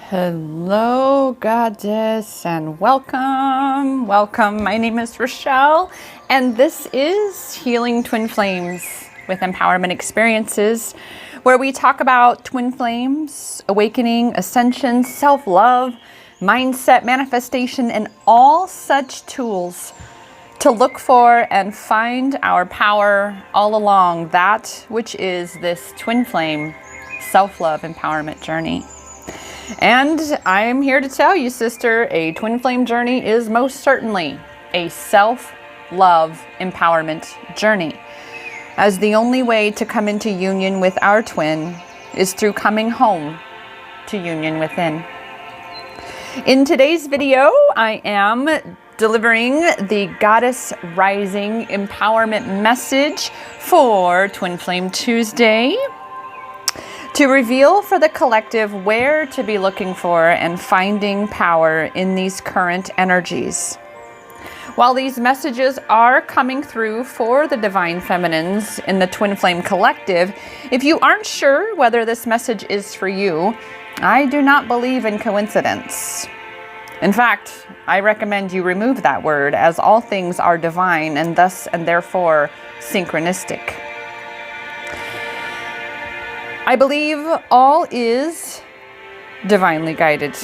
Hello, Goddess, and welcome. Welcome. My name is Rochelle, and this is Healing Twin Flames with Empowerment Experiences, where we talk about twin flames, awakening, ascension, self-love, mindset, manifestation, and all such tools to look for and find our power all along that which is this twin flame self-love empowerment journey. And I'm here to tell you, sister, a twin flame journey is most certainly a self-love empowerment journey, as the only way to come into union with our twin is through coming home to union within. In today's video, I am delivering the Goddess Rising empowerment message for Twin Flame Tuesday, to reveal for the collective where to be looking for and finding power in these current energies. While these messages are coming through for the Divine Feminines in the Twin Flame Collective, if you aren't sure whether this message is for you, I do not believe in coincidence. In fact, I recommend you remove that word, as all things are divine and thus and therefore synchronistic. I believe all is divinely guided.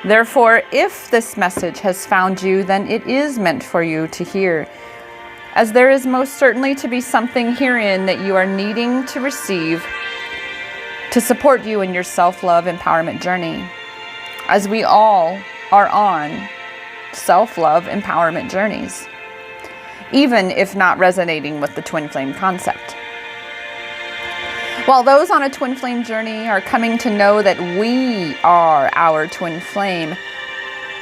Therefore, if this message has found you, then it is meant for you to hear, as there is most certainly to be something herein that you are needing to receive to support you in your self-love empowerment journey, as we all are on self-love empowerment journeys, even if not resonating with the twin flame concept. While those on a twin flame journey are coming to know that we are our twin flame,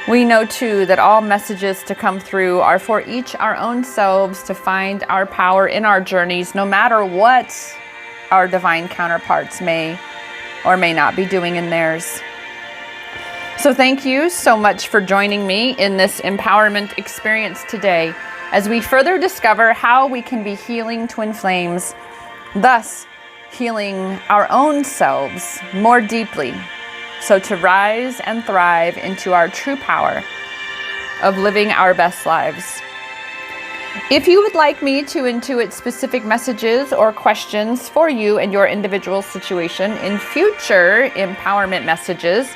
we know too that all messages to come through are for each our own selves to find our power in our journeys, no matter what our divine counterparts may or may not be doing in theirs. So thank you so much for joining me in this empowerment experience today, as we further discover how we can be healing twin flames, thus healing our own selves more deeply, so to rise and thrive into our true power of living our best lives. If you would like me to intuit specific messages or questions for you and your individual situation in future empowerment messages,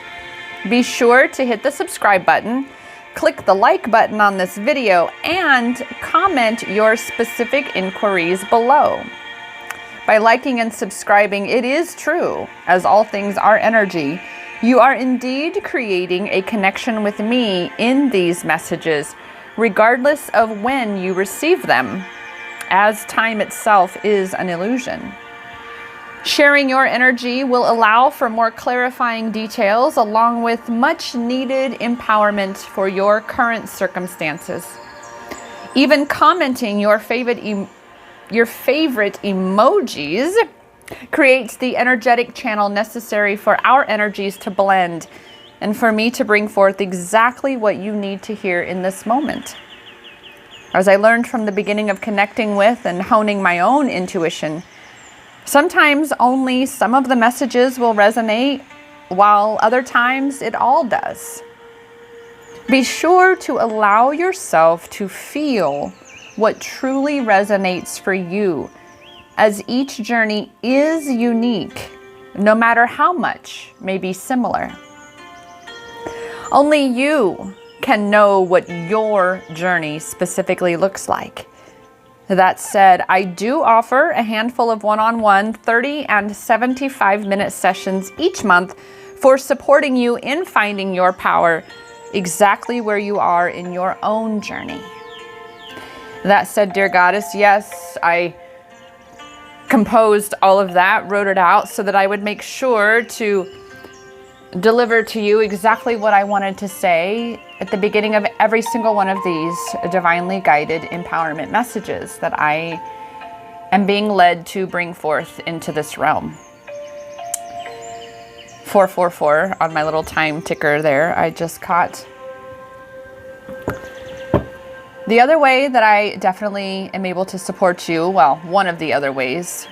be sure to hit the subscribe button, click the like button on this video, and comment your specific inquiries below. By liking and subscribing, it is true, as all things are energy, you are indeed creating a connection with me in these messages, regardless of when you receive them, as time itself is an illusion. Sharing your energy will allow for more clarifying details, along with much needed empowerment for your current circumstances. Even commenting your favorite emojis creates the energetic channel necessary for our energies to blend and for me to bring forth exactly what you need to hear in this moment. As I learned from the beginning of connecting with and honing my own intuition, sometimes only some of the messages will resonate, while other times it all does. Be sure to allow yourself to feel what truly resonates for you, as each journey is unique, no matter how much may be similar. Only you can know what your journey specifically looks like. That said, I do offer a handful of one-on-one 30 and 75-minute sessions each month for supporting you in finding your power exactly where you are in your own journey. That said, dear Goddess, yes, I composed all of that, wrote it out so that I would make sure to deliver to you exactly what I wanted to say at the beginning of every single one of these divinely guided empowerment messages that I am being led to bring forth into this realm. 444 on my little time ticker there, I just caught. The other way that I definitely am able to support you, well, one of the other ways,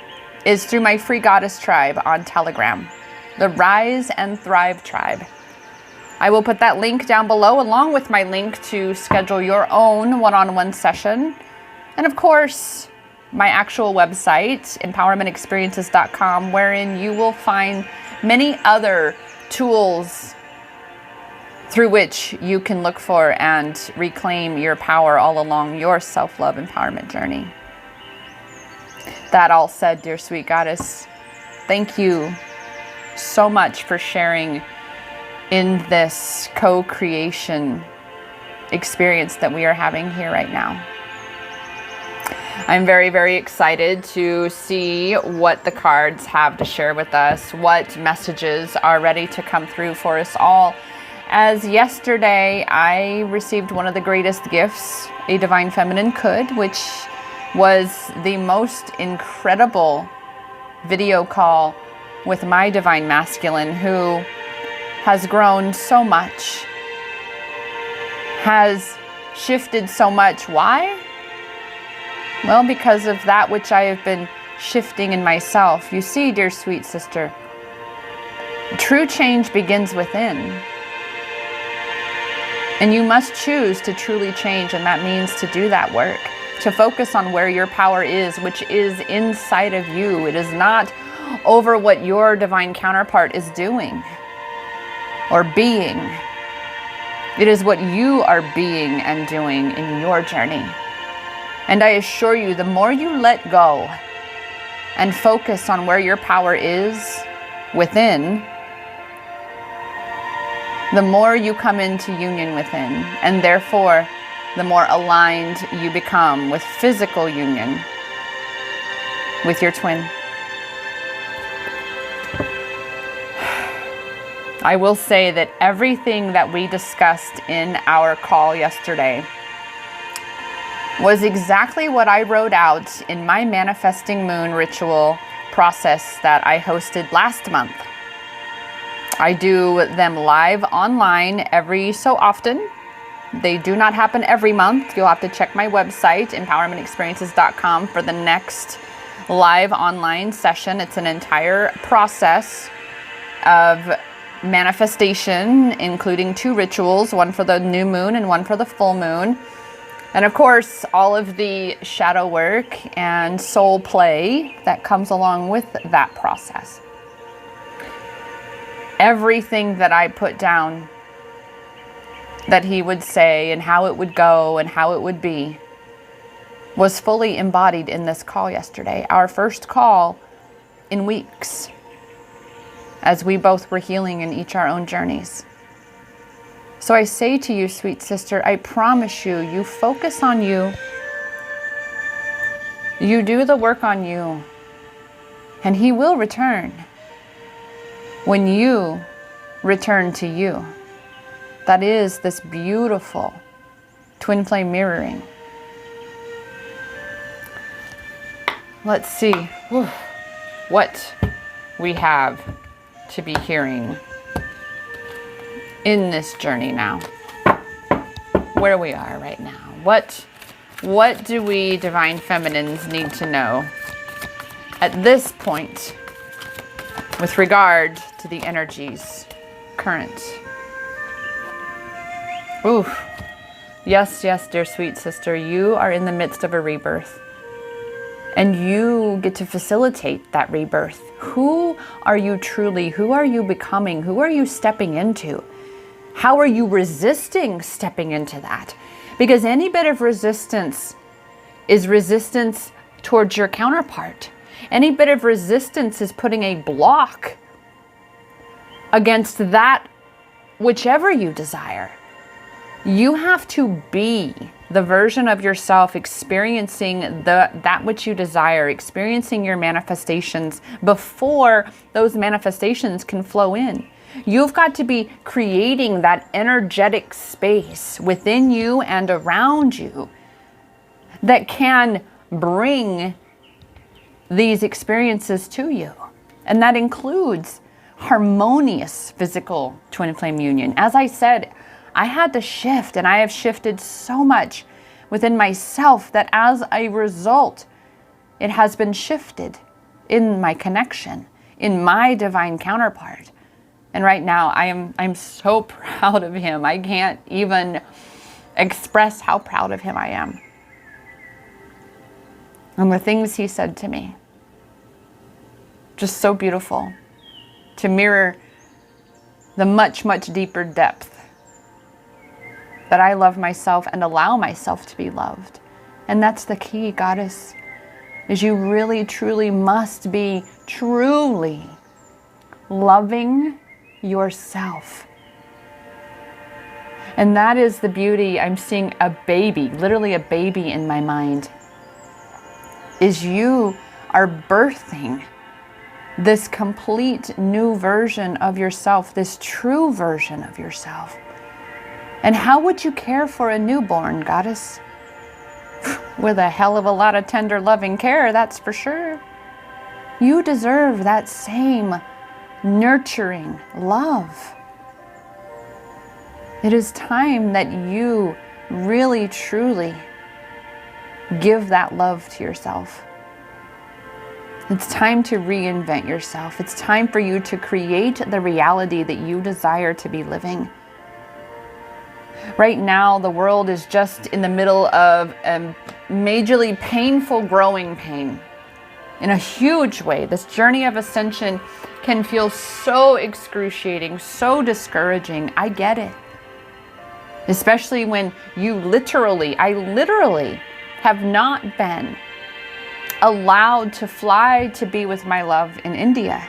is through my free Goddess tribe on Telegram, the Rise and Thrive tribe. I will put that link down below along with my link to schedule your own one-on-one session. And of course, my actual website, empowermentexperiences.com, wherein you will find many other tools through which you can look for and reclaim your power all along your self-love empowerment journey. That all said, dear sweet goddess, thank you so much for sharing in this co-creation experience that we are having here right now. I'm very, very excited to see what the cards have to share with us, what messages are ready to come through for us all. As yesterday, I received one of the greatest gifts a divine feminine could, which was the most incredible video call with my divine masculine, who has grown so much, has shifted so much. Why? Well, because of that which I have been shifting in myself. You see, dear sweet sister, true change begins within. And you must choose to truly change, and that means to do that work, to focus on where your power is, which is inside of you. It is not over what your divine counterpart is doing or being. It is what you are being and doing in your journey. And I assure you, the more you let go and focus on where your power is within, the more you come into union within, and therefore the more aligned you become with physical union with your twin. I will say that everything that we discussed in our call yesterday was exactly what I wrote out in my manifesting moon ritual process that I hosted last month. I do them live online every so often. They do not happen every month. You'll have to check my website, empowermentexperiences.com, for the next live online session. It's an entire process of manifestation, including 2 rituals, one for the new moon and one for the full moon. And of course, all of the shadow work and soul play that comes along with that process. Everything that I put down that he would say and how it would go and how it would be was fully embodied in this call yesterday. Our first call in weeks, as we both were healing in each our own journeys. So I say to you, sweet sister, I promise you, you focus on you. You do the work on you, and he will return when you return to you. That is this beautiful twin flame mirroring. Let's see what we have to be hearing in this journey now, where we are right now. What do we divine feminines need to know at this point with regard to the energies current? Ooh, yes, dear sweet sister, you are in the midst of a rebirth, and you get to facilitate that rebirth. Who are you truly? Who are you becoming? Who are you stepping into? How are you resisting stepping into that? Because any bit of resistance is resistance towards your counterpart. Any bit of resistance is putting a block against that whichever you desire. You have to be the version of yourself experiencing that which you desire, experiencing your manifestations before those manifestations can flow in. You've got to be creating that energetic space within you and around you that can bring these experiences to you. And that includes harmonious physical twin flame union. As I said, I had to shift, and I have shifted so much within myself that as a result, it has been shifted in my connection, in my divine counterpart. And right now I'm so proud of him. I can't even express how proud of him I am. And the things he said to me, just so beautiful to mirror the much, much deeper depth that I love myself and allow myself to be loved. And that's the key, Goddess, is you really, truly must be truly loving yourself. And that is the beauty. I'm seeing a baby, literally a baby in my mind, is you are birthing this complete new version of yourself, this true version of yourself. And how would you care for a newborn, Goddess? With a hell of a lot of tender, loving care, that's for sure. You deserve that same nurturing love. It is time that you really, truly give that love to yourself. It's time to reinvent yourself. It's time for you to create the reality that you desire to be living. Right now, the world is just in the middle of a majorly painful growing pain. In a huge way, this journey of ascension can feel so excruciating, so discouraging. I get it. Especially when you I literally have not been allowed to fly to be with my love in India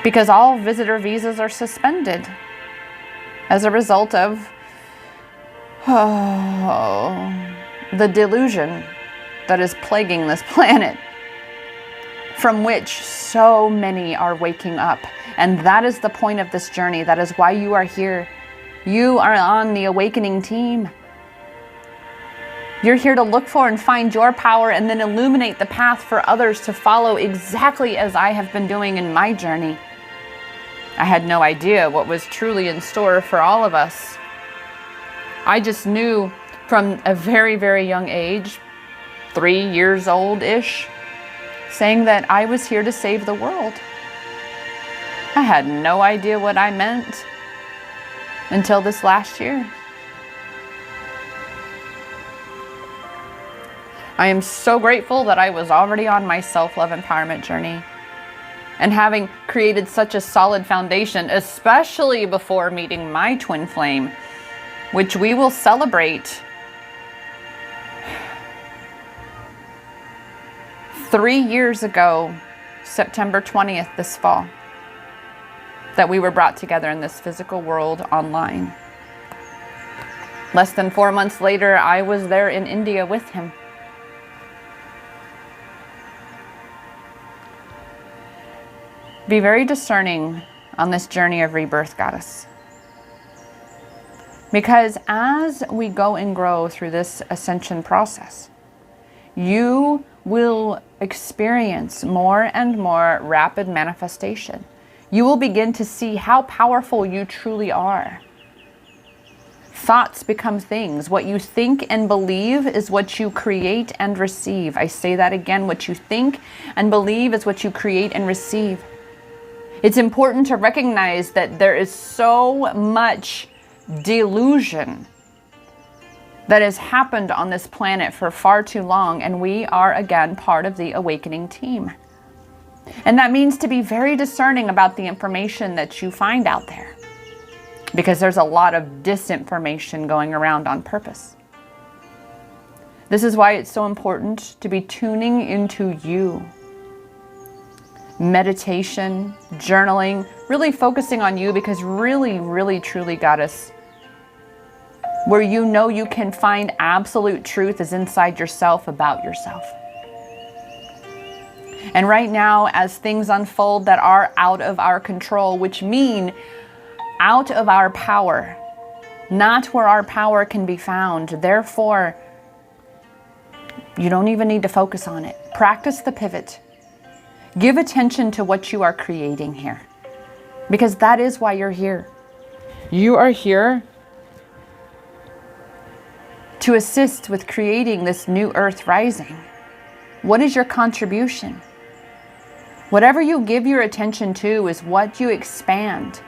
because all visitor visas are suspended as a result of the delusion that is plaguing this planet, from which so many are waking up. And that is the point of this journey. That is why you are here. You are on the awakening team. You're here to look for and find your power and then illuminate the path for others to follow, exactly as I have been doing in my journey. I had no idea what was truly in store for all of us. I just knew from a very, very young age, 3 years old-ish, saying that I was here to save the world. I had no idea what I meant until this last year. I am so grateful that I was already on my self-love empowerment journey and having created such a solid foundation, especially before meeting my twin flame, which we will celebrate 3 years ago, September 20th this fall, that we were brought together in this physical world online. Less than 4 months later, I was there in India with him. Be very discerning on this journey of rebirth, Goddess. Because as we go and grow through this ascension process, you will experience more and more rapid manifestation. You will begin to see how powerful you truly are. Thoughts become things. What you think and believe is what you create and receive. I say that again. What you think and believe is what you create and receive. It's important to recognize that there is so much delusion that has happened on this planet for far too long, and we are again part of the awakening team. And that means to be very discerning about the information that you find out there, because there's a lot of disinformation going around on purpose. This is why it's so important to be tuning into you. Meditation, journaling, really focusing on you, because really, really, truly, Goddess, where you know you can find absolute truth is inside yourself about yourself. And right now, as things unfold that are out of our control, which mean out of our power, not where our power can be found, therefore, you don't even need to focus on it. Practice the pivot. Give attention to what you are creating here, because that is why you're here. You are here to assist with creating this new earth rising. What is your contribution? Whatever you give your attention to is what you expand.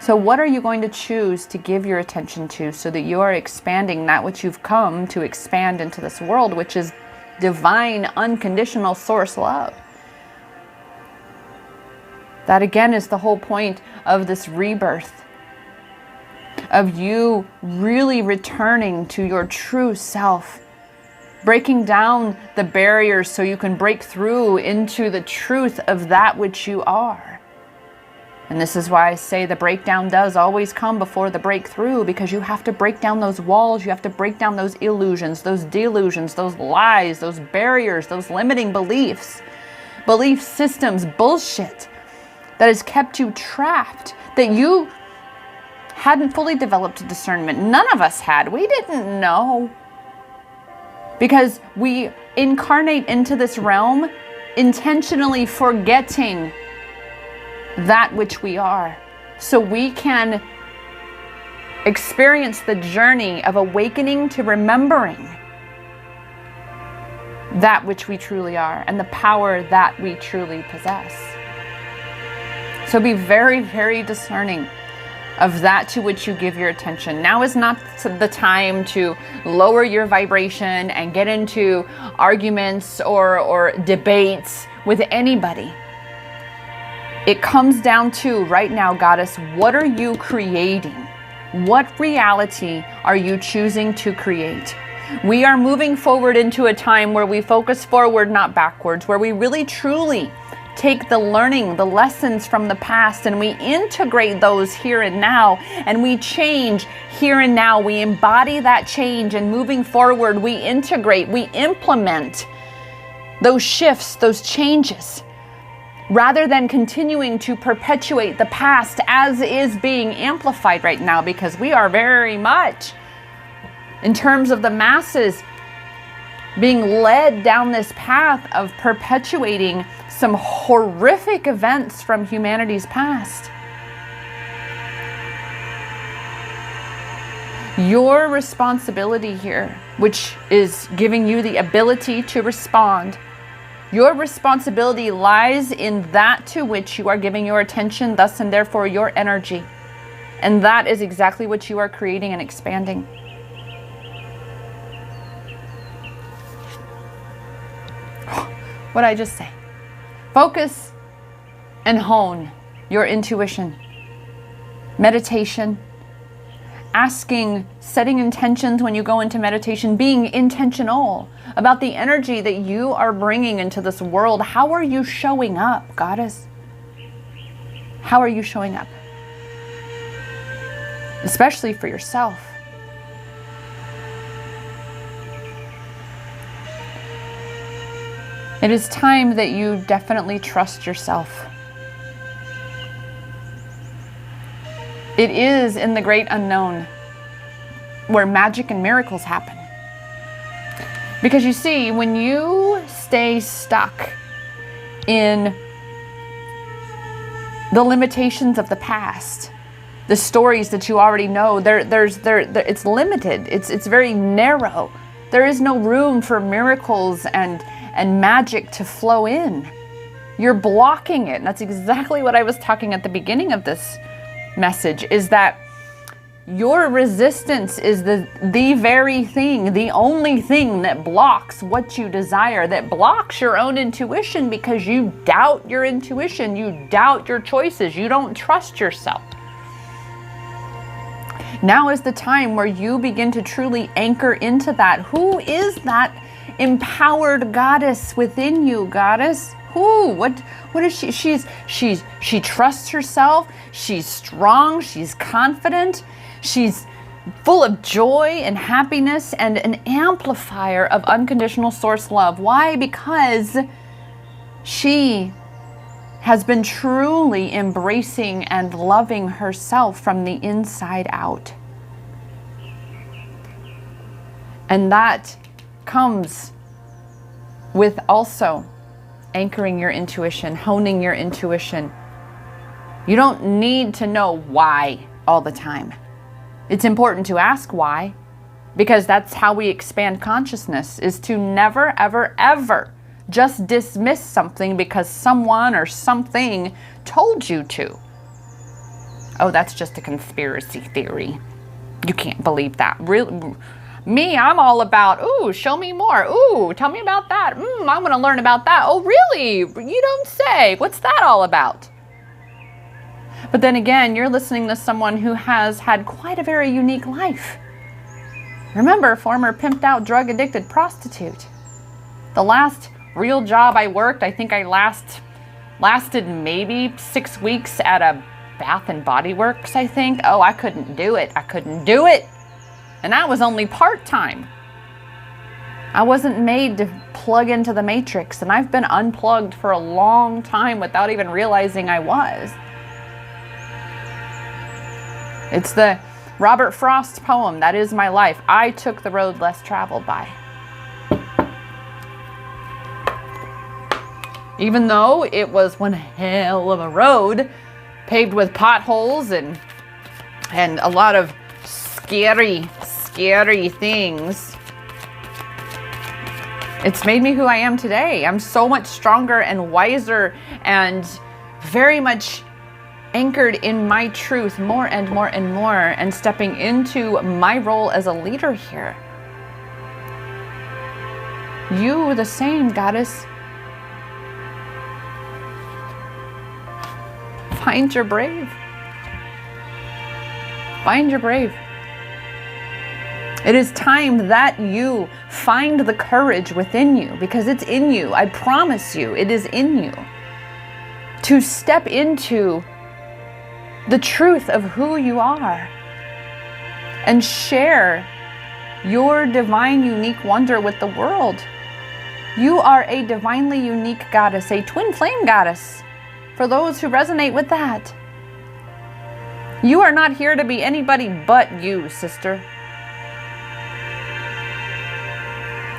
So what are you going to choose to give your attention to so that you are expanding that which you've come to expand into this world, which is divine, unconditional source love? That again is the whole point of this rebirth, of you really returning to your true self, breaking down the barriers so you can break through into the truth of that which you are. And this is why I say the breakdown does always come before the breakthrough, because you have to break down those walls, you have to break down those illusions, those delusions, those lies, those barriers, those limiting beliefs, belief systems, bullshit that has kept you trapped, that you hadn't fully developed discernment. None of us had. We didn't know. Because we incarnate into this realm intentionally forgetting that which we are, so we can experience the journey of awakening to remembering that which we truly are and the power that we truly possess. So be very, very discerning of that to which you give your attention. Now is not the time to lower your vibration and get into arguments or debates with anybody. It comes down to, right now, Goddess, what are you creating? What reality are you choosing to create? We are moving forward into a time where we focus forward, not backwards, where we really truly take the learning, the lessons from the past, and we integrate those here and now, and we change here and now. We embody that change, and moving forward, we integrate, we implement those shifts, those changes, rather than continuing to perpetuate the past as is being amplified right now, because we are very much, in terms of the masses, being led down this path of perpetuating some horrific events from humanity's past. Your responsibility here, which is giving you the ability to respond, your responsibility lies in that to which you are giving your attention, thus and therefore your energy. And that is exactly what you are creating and expanding. What did I just say? Focus and hone your intuition. Meditation. Asking, setting intentions when you go into meditation, being intentional about the energy that you are bringing into this world. How are you showing up, Goddess? How are you showing up? Especially for yourself. It is time that you definitely trust yourself. It is in the great unknown where magic and miracles happen. Because you see, when you stay stuck in the limitations of the past, the stories that you already know, it's limited. It's very narrow. There is no room for miracles and magic to flow in. You're blocking it. And that's exactly what I was talking at the beginning of this message, is that your resistance is the very thing, the only thing that blocks what you desire, that blocks your own intuition, because you doubt your intuition, you doubt your choices, you don't trust yourself. Now is the time where you begin to truly anchor into that. Who is that empowered goddess within you, Goddess? Who? What is she? She trusts herself. She's strong. She's confident. She's full of joy and happiness and an amplifier of unconditional source love. Why? Because she has been truly embracing and loving herself from the inside out. And that comes with also anchoring your intuition, honing your intuition. You don't need to know why all the time. It's important to ask why, because that's how we expand consciousness, is to never, ever, ever just dismiss something because someone or something told you to. Oh, that's just a conspiracy theory. You can't believe that. Really? Me, I'm all about, ooh, show me more. Ooh, tell me about that. I want to learn about that. Oh, really? You don't say. What's that all about? But then again, you're listening to someone who has had quite a very unique life. Remember, former pimped out, drug addicted prostitute. The last real job I worked, I think I lasted maybe 6 weeks at a Bath and Body Works, I think. Oh, I couldn't do it. And that was only part-time. I wasn't made to plug into the matrix, and I've been unplugged for a long time without even realizing I was. It's the Robert Frost poem, That Is My Life. I took the road less traveled by. Even though it was one hell of a road, paved with potholes and a lot of scary things. It's made me who I am today. I'm so much stronger and wiser and very much anchored in my truth more and more and more, and stepping into my role as a leader here. You the same, goddess. Find your brave. Find your brave. It is time that you find the courage within you, because it's in you. I promise you, it is in you to step into the truth of who you are and share your divine, unique wonder with the world. You are a divinely unique goddess, a twin flame goddess, for those who resonate with that. You are not here to be anybody but you, sister.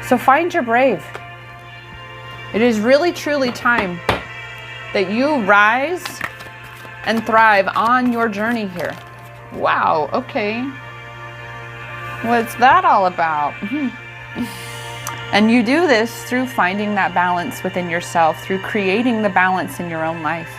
So find your brave. It is really, truly time that you rise and thrive on your journey here. Wow, okay. What's that all about? And you do this through finding that balance within yourself, through creating the balance in your own life.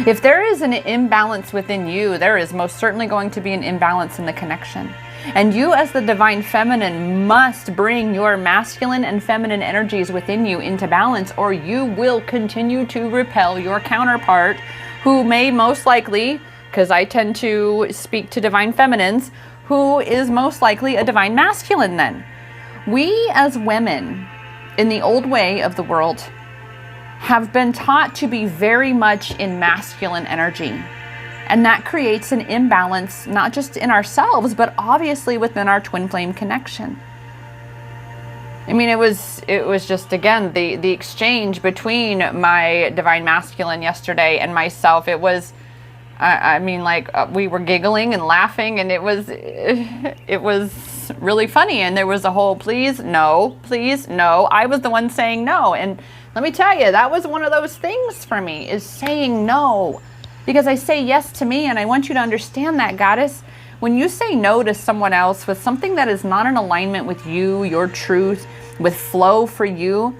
If there is an imbalance within you, there is most certainly going to be an imbalance in the connection. And you as the divine feminine must bring your masculine and feminine energies within you into balance, or you will continue to repel your counterpart, who may most likely, because I tend to speak to divine feminines, who is most likely a divine masculine then. We as women in the old way of the world have been taught to be very much in masculine energy. And that creates an imbalance, not just in ourselves, but obviously within our twin flame connection. I mean, it was just, again, the exchange between my divine masculine yesterday and myself. It was, we were giggling and laughing, and it was really funny. And there was a whole please no. I was the one saying no. And let me tell you, that was one of those things for me, is saying no. Because I say yes to me, and I want you to understand that, goddess. When you say no to someone else with something that is not in alignment with you, your truth, with flow for you,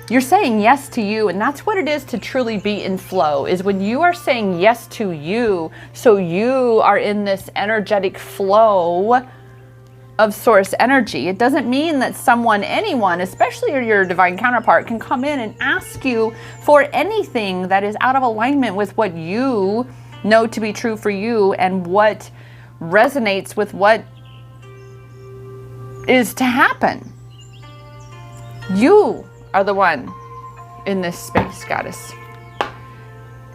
you're saying yes to you. And that's what it is to truly be in flow, is when you are saying yes to you, so you are in this energetic flow of source energy. It doesn't mean that anyone, especially your divine counterpart, can come in and ask you for anything that is out of alignment with what you know to be true for you and what resonates with what is to happen. You are the one in this space, goddess.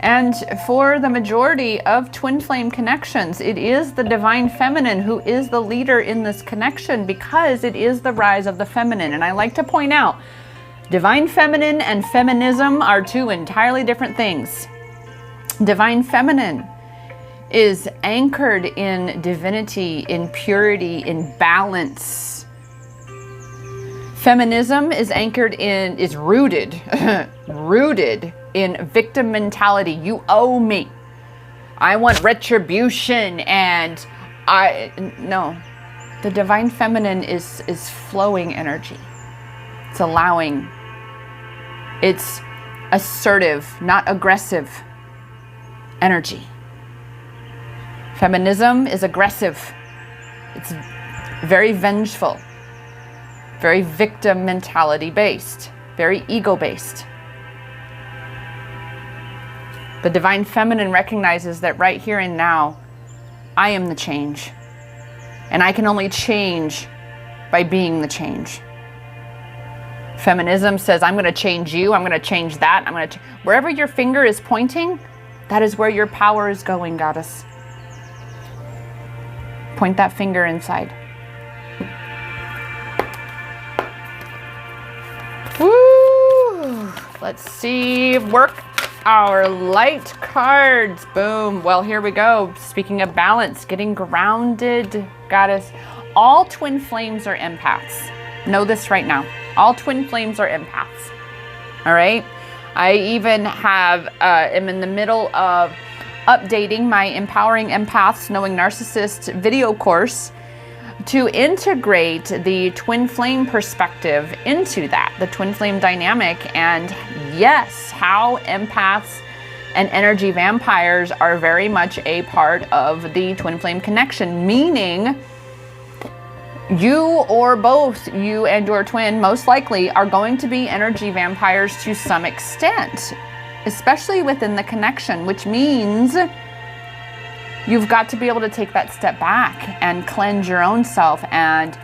And for the majority of twin flame connections, it is the divine feminine who is the leader in this connection, because it is the rise of the feminine. And I like to point out, divine feminine and feminism are two entirely different things. Divine feminine is anchored in divinity, in purity, in balance. Feminism is rooted in victim mentality. You owe me. I want retribution, and no. The divine feminine is flowing energy. It's allowing. It's assertive, not aggressive energy. Feminism is aggressive. It's very vengeful, very victim mentality based, very ego based. The divine feminine recognizes that right here and now, I am the change. And I can only change by being the change. Feminism says, I'm going to change you, I'm going to change that, wherever your finger is pointing, that is where your power is going, goddess. Point that finger inside. Woo! Let's see, work our light cards. Boom. Well, here we go. Speaking of balance, getting grounded, goddess. All twin flames are empaths. Know this right now. All twin flames are empaths. All right. I even am in the middle of updating my Empowering Empaths Knowing Narcissist video course to integrate the twin flame perspective into that, the twin flame dynamic. And yes, how empaths and energy vampires are very much a part of the twin flame connection, meaning you or both, you and your twin, most likely are going to be energy vampires to some extent, especially within the connection, which means you've got to be able to take that step back and cleanse your own self and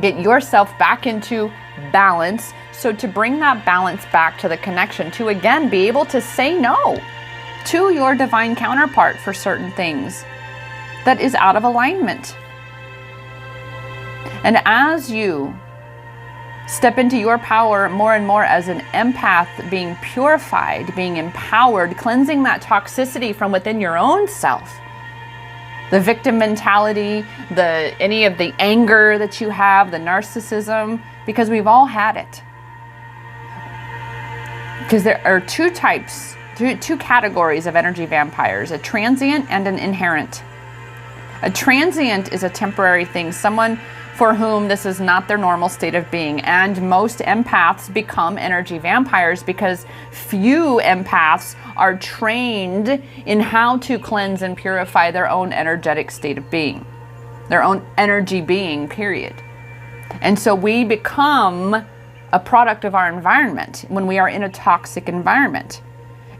get yourself back into balance. So to bring that balance back to the connection, to again be able to say no to your divine counterpart for certain things that is out of alignment. And as you step into your power more and more as an empath, being purified, being empowered, cleansing that toxicity from within your own self, the victim mentality, any of the anger that you have, the narcissism, because we've all had it. Because there are two categories of energy vampires, a transient and an inherent. A transient is a temporary thing, someone for whom this is not their normal state of being. And most empaths become energy vampires because few empaths are trained in how to cleanse and purify their own energetic state of being, their own energy being, period. And so we become a product of our environment when we are in a toxic environment.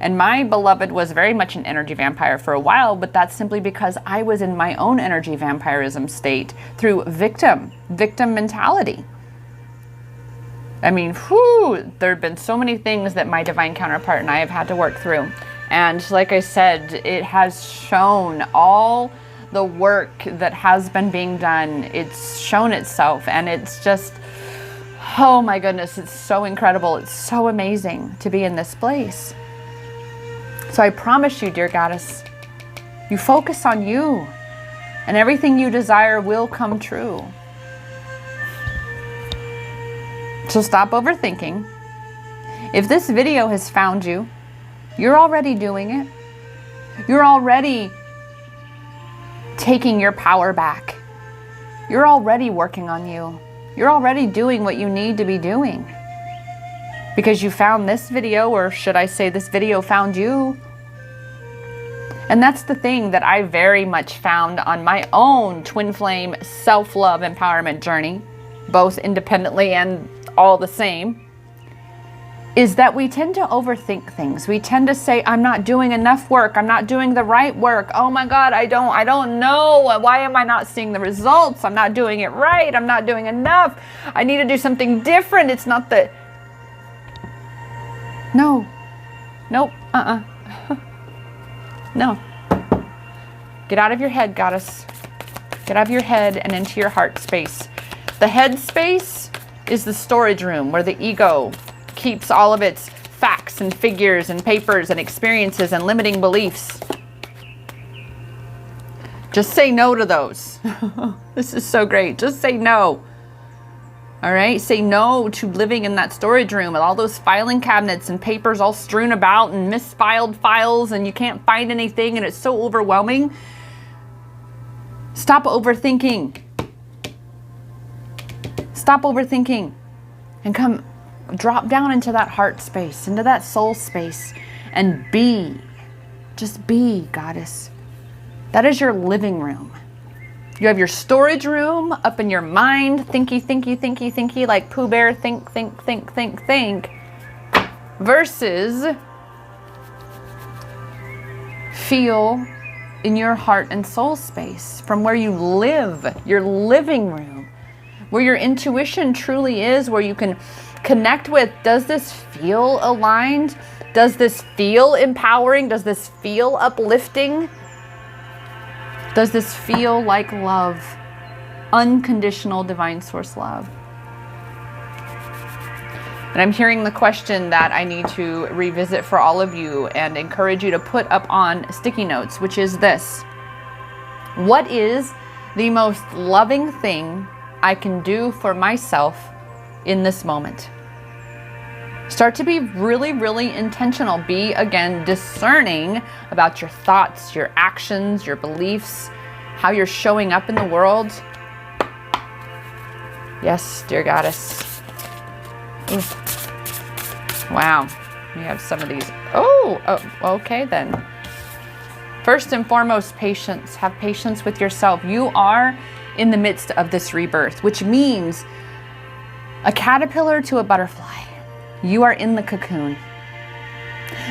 And my beloved was very much an energy vampire for a while, but that's simply because I was in my own energy vampirism state through victim mentality. I mean, there have been so many things that my divine counterpart and I have had to work through. And like I said, it has shown all the work that has been being done. It's shown itself, and it's just, oh my goodness, it's so incredible. It's so amazing to be in this place. So I promise you, dear goddess, you focus on you and everything you desire will come true. So stop overthinking. If this video has found you, you're already doing it. You're already taking your power back. You're already working on you. You're already doing what you need to be doing. Because you found this video, or should I say this video found you. And that's the thing that I very much found on my own twin flame self-love empowerment journey, both independently and all the same, is that we tend to overthink things. We tend to say, I'm not doing enough work. I'm not doing the right work. Oh my God, I don't know. Why am I not seeing the results? I'm not doing it right. I'm not doing enough. I need to do something different. It's not the... No. Nope. No. Get out of your head, goddess. Get out of your head and into your heart space. The head space is the storage room where the ego keeps all of its facts and figures and papers and experiences and limiting beliefs. Just say no to those. This is so great. Just say no. All right, say no to living in that storage room with all those filing cabinets and papers all strewn about and misfiled files, and you can't find anything and it's so overwhelming. Stop overthinking. Stop overthinking. And come drop down into that heart space, into that soul space, and be. Just be, Goddess. That is your living room. You have your storage room up in your mind, thinky, like Pooh Bear, think, versus feel in your heart and soul space from where you live, your living room, where your intuition truly is, where you can connect with, does this feel aligned? Does this feel empowering? Does this feel uplifting? Does this feel like love? Unconditional divine source love. And I'm hearing the question that I need to revisit for all of you and encourage you to put up on sticky notes, which is this. What is the most loving thing I can do for myself in this moment? Start to be really, really intentional. Be, again, discerning about your thoughts, your actions, your beliefs, how you're showing up in the world. Yes, dear Goddess. Ooh. Wow. We have some of these. Oh, okay then. First and foremost, patience. Have patience with yourself. You are in the midst of this rebirth, which means a caterpillar to a butterfly. You are in the cocoon.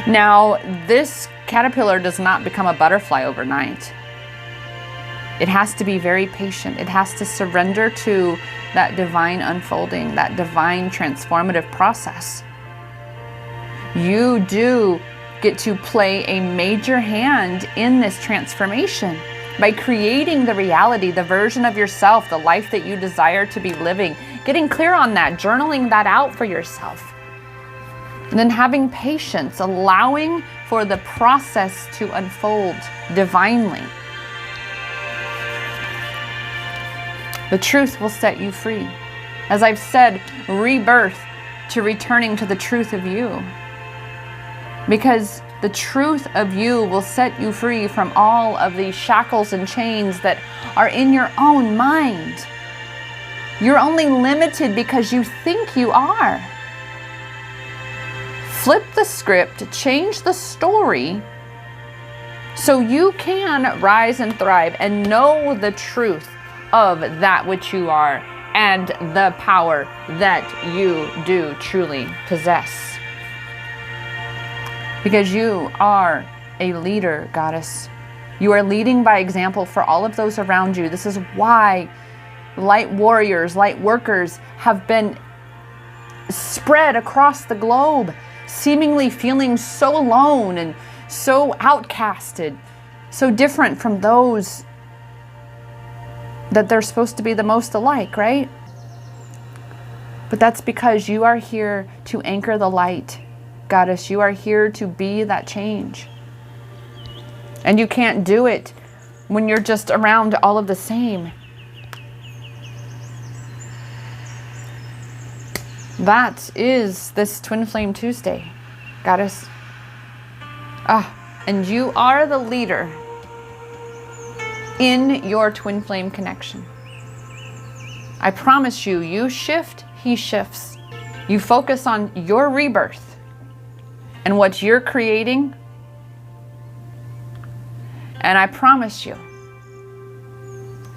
Now, this caterpillar does not become a butterfly overnight. It has to be very patient. It has to surrender to that divine unfolding, that divine transformative process. You do get to play a major hand in this transformation by creating the reality, the version of yourself, the life that you desire to be living, getting clear on that, journaling that out for yourself. And then having patience, allowing for the process to unfold divinely. The truth will set you free. As I've said, rebirth to returning to the truth of you. Because the truth of you will set you free from all of these shackles and chains that are in your own mind. You're only limited because you think you are. Flip the script, change the story so you can rise and thrive and know the truth of that which you are and the power that you do truly possess. Because you are a leader, Goddess. You are leading by example for all of those around you. This is why light warriors, light workers have been spread across the globe, seemingly feeling so alone and so outcasted, so different from those that they're supposed to be the most alike, right? But that's because you are here to anchor the light, Goddess. You are here to be that change. And you can't do it when you're just around all of the same. That is this Twin Flame Tuesday, Goddess. And you are the leader in your twin flame connection. I promise you, you shift, he shifts. You focus on your rebirth and what you're creating. And I promise you,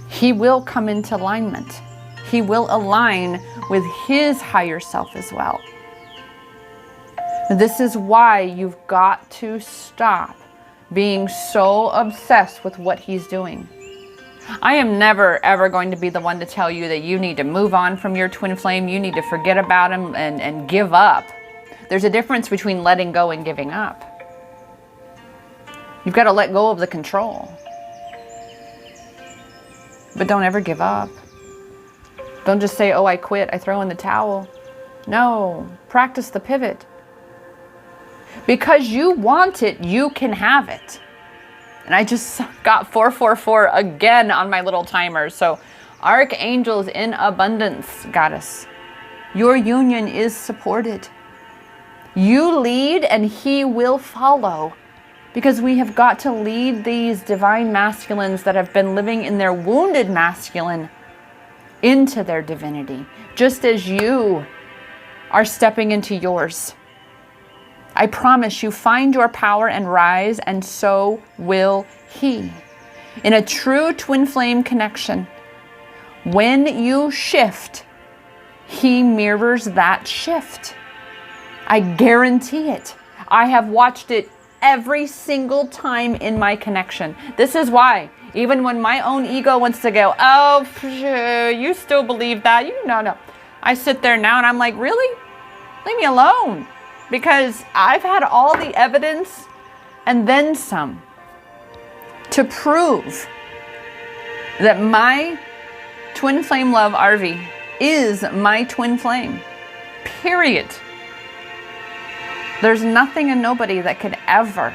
he will come into alignment. He will align with his higher self as well. This is why you've got to stop being so obsessed with what he's doing. I am never, ever going to be the one to tell you that you need to move on from your twin flame. You need to forget about him and give up. There's a difference between letting go and giving up. You've got to let go of the control. But don't ever give up. Don't just say, oh, I quit, I throw in the towel. No, practice the pivot. Because you want it, you can have it. And I just got 444 again on my little timer. So archangels in abundance, Goddess. Your union is supported. You lead and he will follow. Because we have got to lead these divine masculines that have been living in their wounded masculine into their divinity. Just as you are stepping into yours. I promise you, find your power and rise, and so will he. In a true twin flame connection, when you shift, he mirrors that shift. I guarantee it. I have watched it every single time in my connection. This is why, even when my own ego wants to go, oh, you still believe that? No. I sit there now and I'm like, really? Leave me alone. Because I've had all the evidence and then some to prove that my twin flame love, RV, is my twin flame. Period. There's nothing and nobody that could ever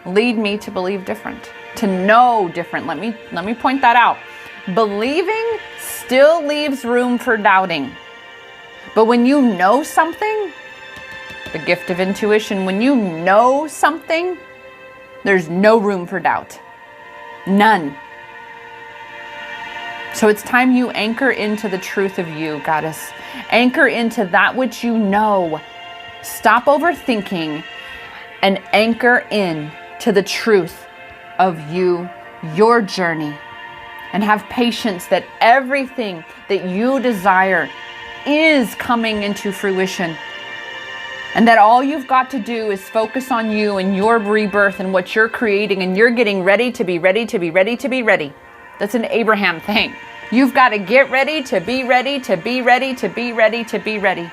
lead me to believe different, to know different. Let me point that out. Believing still leaves room for doubting. But when you know something, the gift of intuition, when you know something, there's no room for doubt. None. So it's time you anchor into the truth of you, Goddess. Anchor into that which you know. Stop overthinking and anchor in to the truth of you, your journey. And have patience that everything that you desire is coming into fruition. And that all you've got to do is focus on you and your rebirth and what you're creating, and you're getting ready to be ready to be ready to be ready. That's an Abraham thing. You've got to get ready to be ready to be ready to be ready to be ready.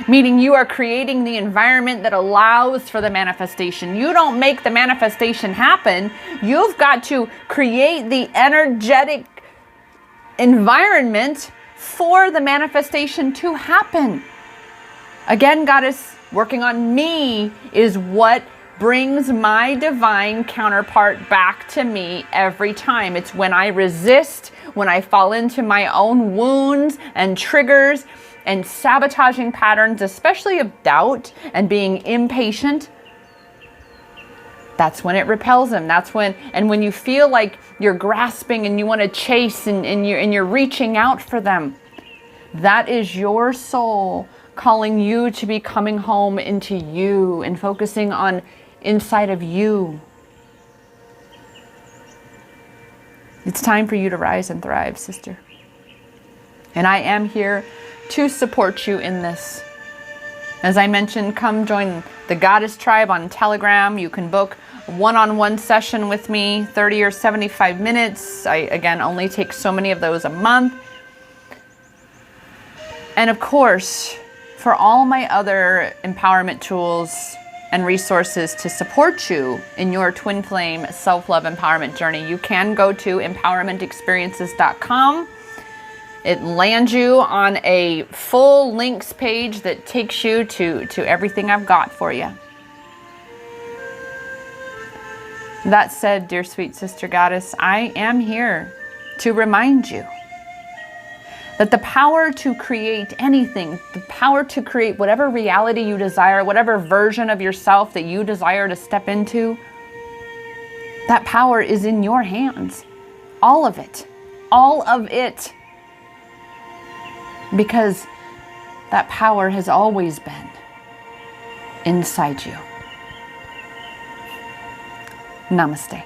Meaning you are creating the environment that allows for the manifestation. You don't make the manifestation happen. You've got to create the energetic environment for the manifestation to happen. Again, Goddess, working on me is what brings my divine counterpart back to me every time. It's when I resist, when I fall into my own wounds and triggers and sabotaging patterns, especially of doubt and being impatient. That's when it repels him. That's when, and when you feel like you're grasping and you want to chase and you're reaching out for them, that is your soul calling you to be coming home into you and focusing on inside of you. It's time for you to rise and thrive, sister. And I am here to support you in this. As I mentioned, come join the Goddess Tribe on Telegram. You can book a one-on-one session with me, 30 or 75 minutes. I, again, only take so many of those a month. And of course, for all my other empowerment tools and resources to support you in your twin flame self-love empowerment journey, you can go to empowermentexperiences.com. It lands you on a full links page that takes you to everything I've got for you. That said, dear sweet sister goddess, I am here to remind you that the power to create anything, the power to create whatever reality you desire, whatever version of yourself that you desire to step into, that power is in your hands. All of it. All of it. Because that power has always been inside you. Namaste.